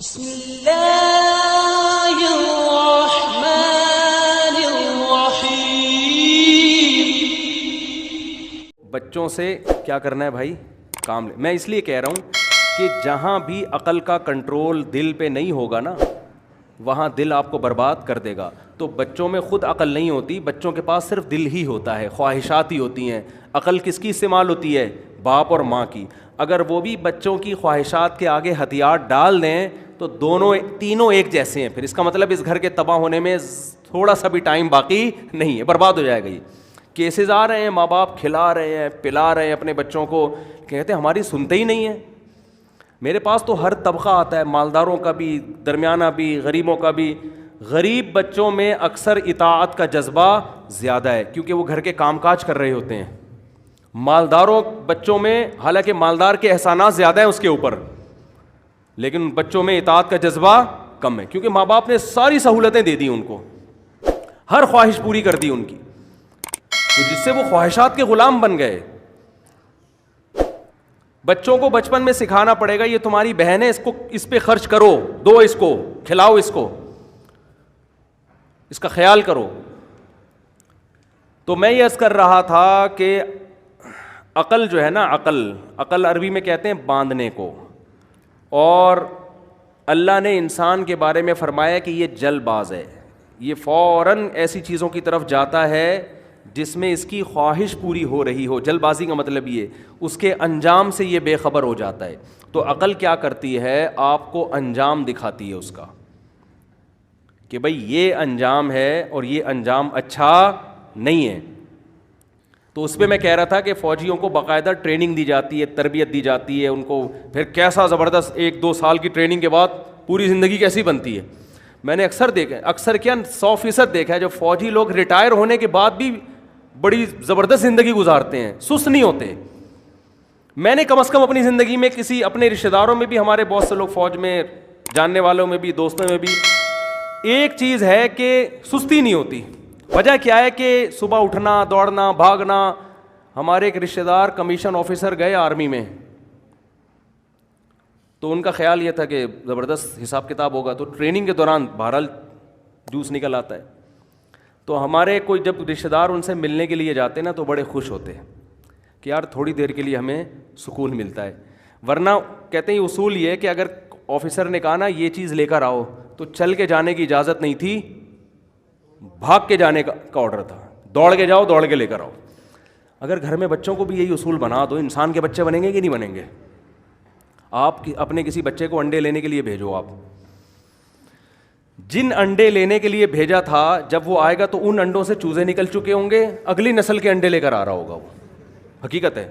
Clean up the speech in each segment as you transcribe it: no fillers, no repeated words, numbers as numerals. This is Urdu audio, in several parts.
بسم اللہ الرحمن الرحیم۔ بچوں سے کیا کرنا ہے بھائی؟ کام میں اس لیے کہہ رہا ہوں کہ جہاں بھی عقل کا کنٹرول دل پہ نہیں ہوگا نا، وہاں دل آپ کو برباد کر دے گا۔ تو بچوں میں خود عقل نہیں ہوتی، بچوں کے پاس صرف دل ہی ہوتا ہے، خواہشات ہی ہوتی ہیں۔ عقل کس کی استعمال ہوتی ہے؟ باپ اور ماں کی۔ اگر وہ بھی بچوں کی خواہشات کے آگے ہتھیار ڈال دیں تو تینوں ایک جیسے ہیں، پھر اس کا مطلب اس گھر کے تباہ ہونے میں تھوڑا سا بھی ٹائم باقی نہیں ہے، برباد ہو جائے گا۔ یہ کیسز آ رہے ہیں، ماں باپ کھلا رہے ہیں، پلا رہے ہیں اپنے بچوں کو، کہتے ہیں ہماری سنتے ہی نہیں ہیں۔ میرے پاس تو ہر طبقہ آتا ہے، مالداروں کا بھی، درمیانہ بھی، غریبوں کا بھی۔ غریب بچوں میں اکثر اطاعت کا جذبہ زیادہ ہے کیونکہ وہ گھر کے کام کاج کر رہے ہوتے ہیں۔ مالداروں بچوں میں، حالانکہ مالدار کے احسانات زیادہ ہیں اس کے اوپر، لیکن بچوں میں اطاعت کا جذبہ کم ہے کیونکہ ماں باپ نے ساری سہولتیں دے دی ان کو، ہر خواہش پوری کر دی ان کی، تو جس سے وہ خواہشات کے غلام بن گئے۔ بچوں کو بچپن میں سکھانا پڑے گا یہ تمہاری بہن ہے، اس پہ خرچ کرو، دو اس کو، کھلاؤ اس کو، اس کا خیال کرو۔ تو میں یہ عرض کر رہا تھا کہ عقل جو ہے نا، عقل عربی میں کہتے ہیں باندھنے کو، اور اللہ نے انسان کے بارے میں فرمایا کہ یہ جل باز ہے، یہ فوراً ایسی چیزوں کی طرف جاتا ہے جس میں اس کی خواہش پوری ہو رہی ہو۔ جل بازی کا مطلب یہ اس کے انجام سے یہ بے خبر ہو جاتا ہے۔ تو عقل کیا کرتی ہے؟ آپ کو انجام دکھاتی ہے اس کا، کہ بھئی یہ انجام ہے اور یہ انجام اچھا نہیں ہے۔ تو اس پہ میں کہہ رہا تھا کہ فوجیوں کو باقاعدہ ٹریننگ دی جاتی ہے، تربیت دی جاتی ہے ان کو، پھر کیسا زبردست 1-2 سال کی ٹریننگ کے بعد پوری زندگی کیسی بنتی ہے۔ میں نے اکثر دیکھا، اکثر کیا 100% دیکھا ہے، جو فوجی لوگ ریٹائر ہونے کے بعد بھی بڑی زبردست زندگی گزارتے ہیں، سست نہیں ہوتے۔ میں نے کم از کم اپنی زندگی میں کسی اپنے رشتہ داروں میں بھی، ہمارے بہت سے لوگ فوج میں، جاننے والوں میں بھی، دوستوں میں بھی، ایک چیز ہے کہ سستی نہیں ہوتی۔ وجہ کیا ہے کہ صبح اٹھنا، دوڑنا، بھاگنا۔ ہمارے ایک رشتہ دار کمیشن آفیسر گئے آرمی میں، تو ان کا خیال یہ تھا کہ زبردست حساب کتاب ہوگا، تو ٹریننگ کے دوران بہرحال جوس نکل آتا ہے۔ تو ہمارے کوئی جب رشتہ دار ان سے ملنے کے لیے جاتے نا تو بڑے خوش ہوتے ہیں کہ یار تھوڑی دیر کے لیے ہمیں سکون ملتا ہے۔ ورنہ کہتے ہیں اصول یہ ہے کہ اگر آفیسر نے کہا نا یہ چیز لے کر آؤ، تو چل کے جانے کی اجازت نہیں تھی، بھاگ کے جانے کا آرڈر تھا، دوڑ کے جاؤ، دوڑ کے لے کر آؤ۔ اگر گھر میں بچوں کو بھی یہی اصول بنا دو، انسان کے بچے بنیں گے کہ نہیں بنیں گے؟ آپ اپنے کسی بچے کو انڈے لینے کے لیے بھیجو، آپ جن انڈے لینے کے لیے بھیجا تھا جب وہ آئے گا تو ان انڈوں سے چوزے نکل چکے ہوں گے، اگلی نسل کے انڈے لے کر آ رہا ہوگا وہ، حقیقت ہے۔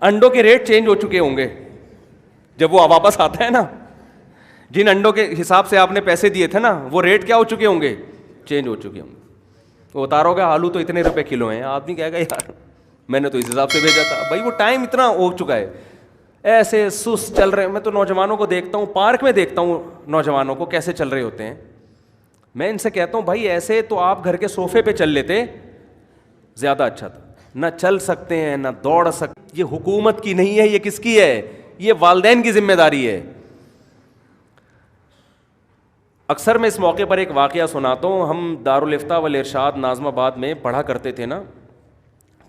انڈوں کے ریٹ چینج ہو چکے ہوں گے جب وہ واپس آتا ہے نا، جن انڈوں کے حساب سے آپ نے پیسے دیے تھے نا وہ ریٹ کیا ہو چکے ہوں گے؟ چینج ہو چکے ہوں گے۔ وہ اتارو گے آلو تو اتنے روپے کلو ہیں، آدمی کہے گا یار میں نے تو اس حساب سے بھیجا تھا۔ بھائی وہ ٹائم اتنا ہو چکا ہے، ایسے سست چل رہے ہیں۔ میں تو نوجوانوں کو دیکھتا ہوں، پارک میں دیکھتا ہوں نوجوانوں کو کیسے چل رہے ہوتے ہیں۔ میں ان سے کہتا ہوں بھائی ایسے تو آپ گھر کے صوفے پہ چل لیتے، زیادہ اچھا تھا۔ نہ چل سکتے ہیں، نہ دوڑ سکتے۔ یہ حکومت کی نہیں ہے، یہ کس کی ہے؟ یہ والدین کی ذمہ داری ہے۔ اکثر میں اس موقع پر ایک واقعہ سناتا ہوں۔ ہم دارالفتاء والارشاد ناظم آباد میں پڑھا کرتے تھے نا،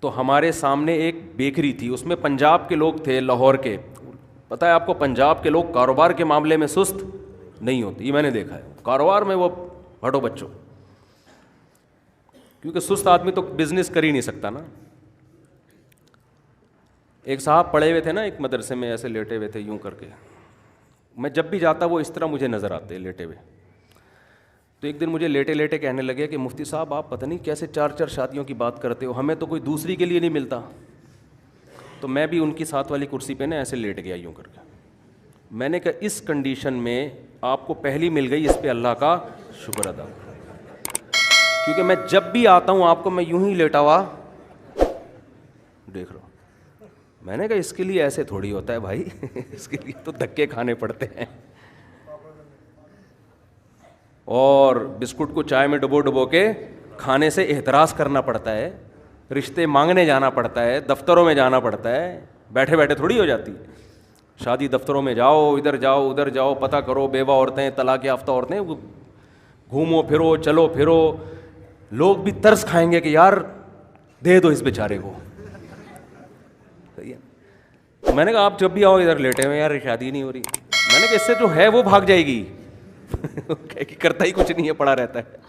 تو ہمارے سامنے ایک بیکری تھی، اس میں پنجاب کے لوگ تھے، لاہور کے۔ پتہ ہے آپ کو پنجاب کے لوگ کاروبار کے معاملے میں سست نہیں ہوتے، یہ میں نے دیکھا ہے۔ کاروبار میں وہ ہٹو بچوں، کیونکہ سست آدمی تو بزنس کر ہی نہیں سکتا نا۔ ایک صاحب پڑھے ہوئے تھے نا ایک مدرسے میں، ایسے لیٹے ہوئے تھے یوں کر کے، میں جب بھی جاتا وہ اس طرح مجھے نظر آتے لیٹے ہوئے۔ تو ایک دن مجھے لیٹے لیٹے کہنے لگے کہ مفتی صاحب آپ پتہ نہیں کیسے 4 شادیوں کی بات کرتے ہو، ہمیں تو کوئی دوسری کے لیے نہیں ملتا۔ تو میں بھی ان کی ساتھ والی کرسی پہ نا ایسے لیٹ گیا یوں کر کے۔ میں نے کہا اس کنڈیشن میں آپ کو پہلی مل گئی، اس پہ اللہ کا شکر ادا، کیونکہ میں جب بھی آتا ہوں آپ کو میں یوں ہی لیٹا ہوا دیکھ رہا ہوں۔ میں نے کہا اس کے لیے ایسے تھوڑی ہوتا ہے بھائی، اس کے لیے تو دھکے کھانے پڑتے ہیں، اور بسکٹ کو چائے میں ڈبو ڈبو کے کھانے سے احتراز کرنا پڑتا ہے، رشتے مانگنے جانا پڑتا ہے، دفتروں میں جانا پڑتا ہے، بیٹھے بیٹھے تھوڑی ہو جاتی ہے۔ شادی دفتروں میں جاؤ, ادھر جاؤ ادھر جاؤ, پتہ کرو, بیوہ عورتیں, طلاق یافتہ عورتیں, گھومو پھرو, چلو پھرو, لوگ بھی ترس کھائیں گے کہ یار دے دو اس بیچارے کو. میں نے کہا آپ جب بھی آؤ ادھر لیٹے ہوئے, یار شادی نہیں ہو رہی. میں نے کہا اس سے جو ہے وہ بھاگ جائے گی, کرتا ہی کچھ نہیں ہے, پڑا رہتا ہے.